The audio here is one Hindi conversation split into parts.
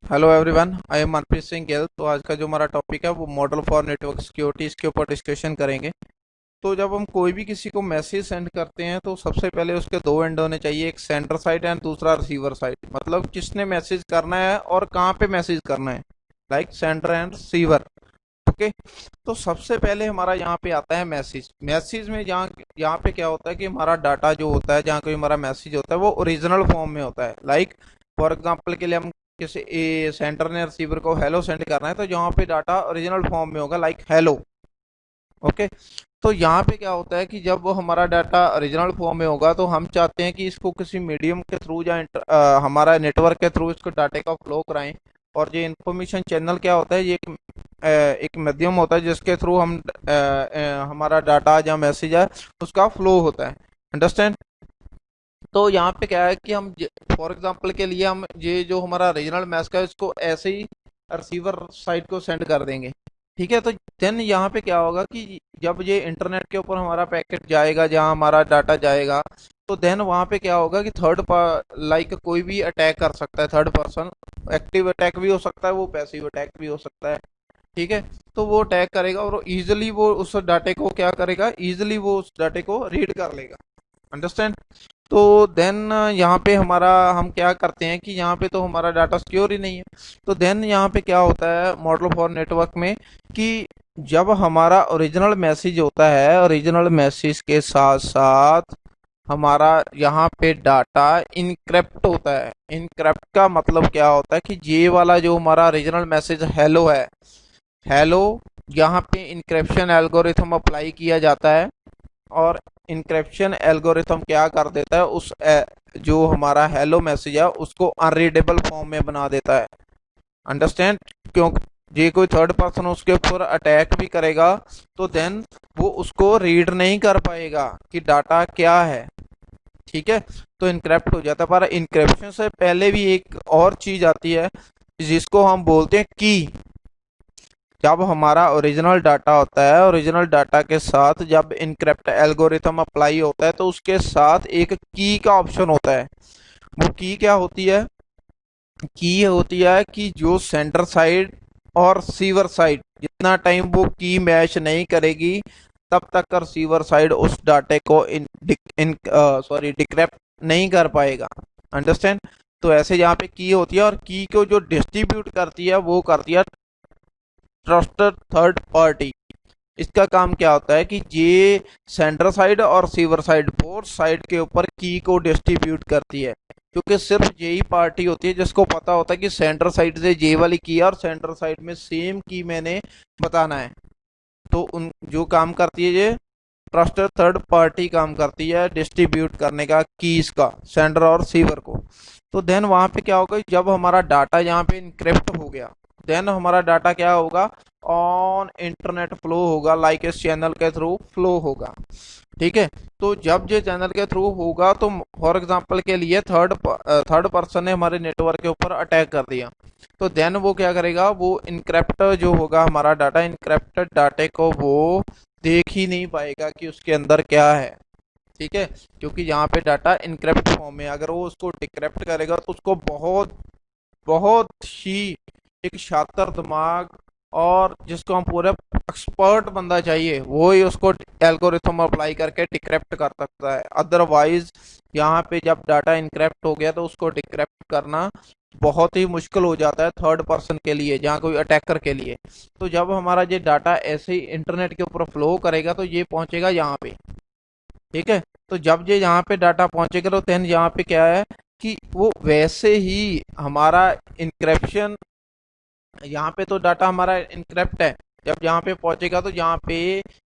Hello everyone, I am Manpreet Singh Gill. तो आज का जो हमारा टॉपिक है वो मॉडल फॉर नेटवर्क सिक्योरिटी, इसके ऊपर डिस्कशन करेंगे। तो जब हम कोई भी किसी को मैसेज सेंड करते हैं तो सबसे पहले उसके दो एंड होने चाहिए, एक सेंडर साइड एंड दूसरा रिसीवर साइड। मतलब किसने मैसेज करना है और कहाँ पे मैसेज करना है, like sender and receiver. Okay. तो सबसे पहले हमारा यहाँ पे आता है मैसेज। मैसेज में जहाँ यहाँ पे क्या होता है कि हमारा डाटा जो होता है, जहाँ कोई हमारा मैसेज होता है वो ओरिजिनल फॉर्म में होता है। लाइक फॉर एग्जांपल के लिए हम किसी सेंटर ने रिसीवर को हेलो सेंड करना है, तो यहाँ पे डाटा ओरिजिनल फॉर्म में होगा, लाइक हेलो। ओके। तो यहाँ पे क्या होता है कि जब वो हमारा डाटा ओरिजिनल फॉर्म में होगा तो हम चाहते हैं कि इसको किसी मीडियम के थ्रू या हमारा नेटवर्क के थ्रू इसको डाटे का फ्लो कराएं। और ये इंफॉर्मेशन चैनल क्या होता है, ये एक माध्यम होता है जिसके थ्रू हम हमारा डाटा या मैसेज है उसका फ्लो होता है। अंडरस्टैंड। तो यहाँ पे क्या है कि हम फॉर एग्जांपल के लिए हम ये जो हमारा रीजनल मैसेज है इसको ऐसे ही रिसीवर साइड को सेंड कर देंगे। ठीक है। तो देन यहाँ पे क्या होगा कि जब ये इंटरनेट के ऊपर हमारा पैकेट जाएगा, जहाँ हमारा डाटा जाएगा, तो देन वहाँ पे क्या होगा कि लाइक कोई भी अटैक कर सकता है, थर्ड पर्सन। एक्टिव अटैक भी हो सकता है, वो पैसिव अटैक भी हो सकता है। ठीक है। तो वो अटैक करेगा और इजिली वो उस डाटे को क्या करेगा, इजिली वो उस डाटे को रीड कर लेगा। अंडरस्टैंड। तो देन यहाँ पे हमारा हम क्या करते हैं कि यहाँ पे तो हमारा डाटा सिक्योर ही नहीं है। तो देन यहाँ पे क्या होता है मॉडल फॉर नेटवर्क में कि जब हमारा ओरिजिनल मैसेज होता है, ओरिजिनल मैसेज के साथ साथ हमारा यहाँ पे डाटा इनक्रिप्ट होता है। इनक्रिप्ट का मतलब क्या होता है कि ये वाला जो हमारा ओरिजिनल मैसेज हेलो है, हेलो, यहाँ पे इनक्रिप्शन एल्गोरिथम अप्लाई किया जाता है। और इनक्रिप्शन एल्गोरिथम क्या कर देता है, जो हमारा हेलो मैसेज है उसको अनरीडेबल फॉर्म में बना देता है। अंडरस्टैंड। क्यों? ये कोई थर्ड पर्सन उसके ऊपर अटैक भी करेगा तो देन वो उसको रीड नहीं कर पाएगा कि डाटा क्या है। ठीक है। तो इनक्रिप्ट हो जाता है। पर इनक्रिप्शन से पहले भी एक और चीज आती है जिसको हम बोलते हैं की। जब हमारा ओरिजिनल डाटा होता है, ओरिजिनल डाटा के साथ जब इनक्रिप्ट एल्गोरिथम अप्लाई होता है तो उसके साथ एक की का ऑप्शन होता है। वो की क्या होती है? की होती है कि जो सेंडर साइड और रिसीवर साइड जितना टाइम वो की मैच नहीं करेगी तब तक रिसीवर साइड उस डाटे को इन सॉरी डिक्रिप्ट नहीं कर पाएगा। अंडरस्टैंड। तो ऐसे यहाँ पे की होती है और की को जो डिस्ट्रीब्यूट करती है वो करती है ट्रस्टेड थर्ड पार्टी। इसका काम क्या होता है कि ये सेंडर साइड और रिसीवर साइड बोथ साइड के ऊपर की को डिस्ट्रीब्यूट करती है। क्योंकि सिर्फ यही पार्टी होती है जिसको पता होता है कि सेंडर साइड से ये वाली की है और सेंडर साइड में सेम की मैंने बताना है। तो उन जो काम करती है ये ट्रस्टेड थर्ड पार्टी काम करती है डिस्ट्रीब्यूट करने का कीज का, सेंडर और रिसीवर को। तो देन वहां पे क्या होगा, जब हमारा डाटा यहाँ पे इनक्रिप्ट हो गया देन हमारा डाटा क्या होगा, ऑन इंटरनेट फ्लो होगा, लाइक इस चैनल के थ्रू फ्लो होगा। ठीक है। तो जब ये चैनल के थ्रू होगा तो फॉर एग्जांपल के लिए थर्ड पर्सन ने हमारे नेटवर्क के ऊपर अटैक कर दिया, तो देन वो क्या करेगा, वो इनक्रिप्ट जो होगा हमारा डाटा, इनक्रिप्टेड डाटे को वो देख ही नहीं पाएगा कि उसके अंदर क्या है। ठीक है। क्योंकि यहाँ पे डाटा इनक्रिप्ट फॉर्म में, अगर वो उसको डिक्रिप्ट करेगा तो उसको बहुत बहुत ही एक शातिर दिमाग और जिसको हम पूरे एक्सपर्ट बंदा चाहिए वो ही उसको एल्गोरिथम अप्लाई करके डिक्रिप्ट कर सकता है। अदरवाइज यहाँ पे जब डाटा इनक्रिप्ट हो गया तो उसको डिक्रिप्ट करना बहुत ही मुश्किल हो जाता है थर्ड पर्सन के लिए, जहाँ कोई अटैकर के लिए। तो जब हमारा ये डाटा ऐसे ही इंटरनेट के ऊपर फ्लो करेगा तो ये पहुंचेगा यहाँ पे। ठीक है। तो जब ये यहाँ पे डाटा पहुंचेगा तो देन यहाँ पे क्या है कि वो वैसे ही हमारा इंक्रिप्शन, यहाँ पे तो डाटा हमारा इनक्रिप्ट है, जब यहाँ पे पहुंचेगा तो यहाँ पे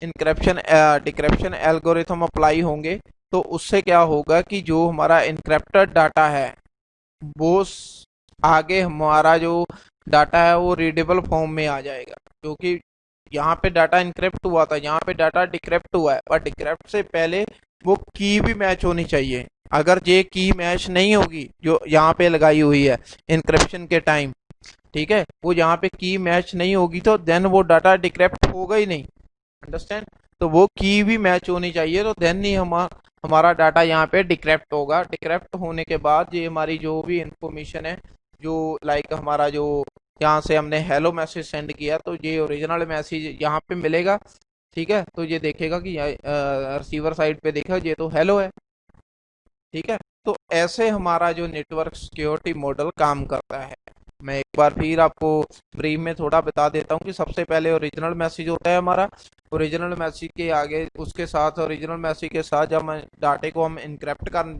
इनक्रिप्शन डिक्रिप्शन एल्गोरिथम अप्लाई होंगे। तो उससे क्या होगा कि जो हमारा इनक्रिप्टेड डाटा है वो आगे हमारा जो डाटा है वो रीडेबल फॉर्म में आ जाएगा। क्योंकि यहाँ पे डाटा इनक्रिप्ट हुआ था, यहाँ पे डाटा डिक्रिप्ट हुआ है, पर डिक्रिप्ट से पहले वो की भी मैच होनी चाहिए। अगर ये की मैच नहीं होगी जो यहाँ पे लगाई हुई है इनक्रिप्शन के टाइम, ठीक है, वो यहाँ पे की मैच नहीं होगी तो देन वो डाटा डिक्रिप्ट होगा ही नहीं। अंडरस्टैंड। तो वो की भी मैच होनी चाहिए तो देन ही हमारा डाटा यहाँ पे डिक्रिप्ट होगा। डिक्रिप्ट होने के बाद ये हमारी जो भी इंफॉर्मेशन है जो लाइक हमारा जो यहाँ से हमने हेलो मैसेज सेंड किया तो ये ओरिजिनल मैसेज यहाँ पे मिलेगा। ठीक है, तो ये देखेगा कि रिसीवर साइड पे देखा ये तो हेलो है। ठीक है, तो ऐसे हमारा जो नेटवर्क सिक्योरिटी मॉडल काम करता है। मैं एक बार फिर आपको ब्रीफ में थोड़ा बता देता हूँ कि सबसे पहले ओरिजिनल मैसेज होता है हमारा। ओरिजिनल मैसेज के आगे उसके साथ ओरिजिनल मैसेज के साथ जब हम डाटे को हम इंक्रिप्शन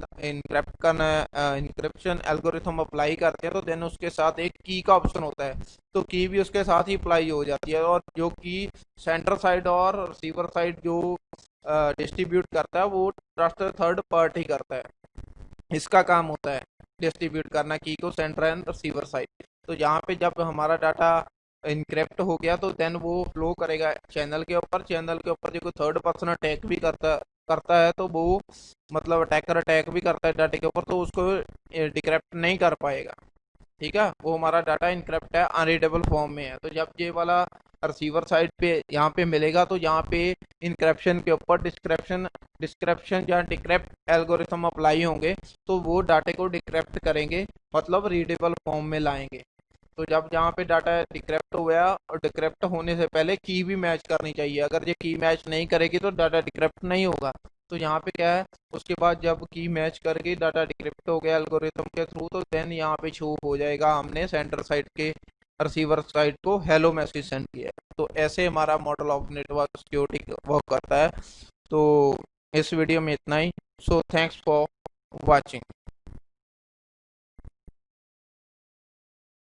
एल्गोरिथम अप्लाई करते हैं तो देन उसके साथ एक की का ऑप्शन होता है। तो की भी उसके साथ ही अप्लाई हो जाती है, और जो की सेंटर साइड और रिसीवर साइड जो डिस्ट्रीब्यूट करता है वो ट्रस्टेड थर्ड पार्टी करता है। इसका काम होता है डिस्ट्रीब्यूट करना की को सेंटर एंड रिसीवर साइड। तो यहाँ पे जब हमारा डाटा इनक्रिप्ट हो गया तो देन वो फ्लो करेगा चैनल के ऊपर। चैनल के ऊपर जो कोई थर्ड पर्सन अटैक भी करता करता है तो वो मतलब अटैकर अटैक भी करता है डाटे के ऊपर, तो उसको डिक्रिप्ट नहीं कर पाएगा। ठीक है, वो हमारा डाटा इनक्रिप्ट है, अनरीडेबल फॉर्म में है। तो जब ये वाला रिसीवर साइड पे यहाँ पे मिलेगा तो यहाँ पे इनक्रिप्शन के ऊपर डिस्क्रिप्शन डिस्क्रिप्शन या डिक्रिप्ट एल्गोरिथम अप्लाई होंगे, तो वो डाटे को डिक्रिप्ट करेंगे, मतलब रीडेबल फॉर्म में लाएंगे। तो जब जहाँ पे डाटा डिक्रिप्ट हो गया, और डिक्रिप्ट होने से पहले की भी मैच करनी चाहिए, अगर ये की मैच नहीं करेगी तो डाटा डिक्रिप्ट नहीं होगा। तो यहाँ पे क्या है, उसके बाद जब की मैच करके डाटा डिक्रिप्ट हो गया एल्गोरिथम के थ्रू, तो देन यहाँ पे शो हो जाएगा हमने सेंटर साइड के रिसीवर साइड को हेलो मैसेज सेंड किया है। तो ऐसे हमारा model of network security work करता है। तो इस वीडियो में इतना ही। So thanks for watching.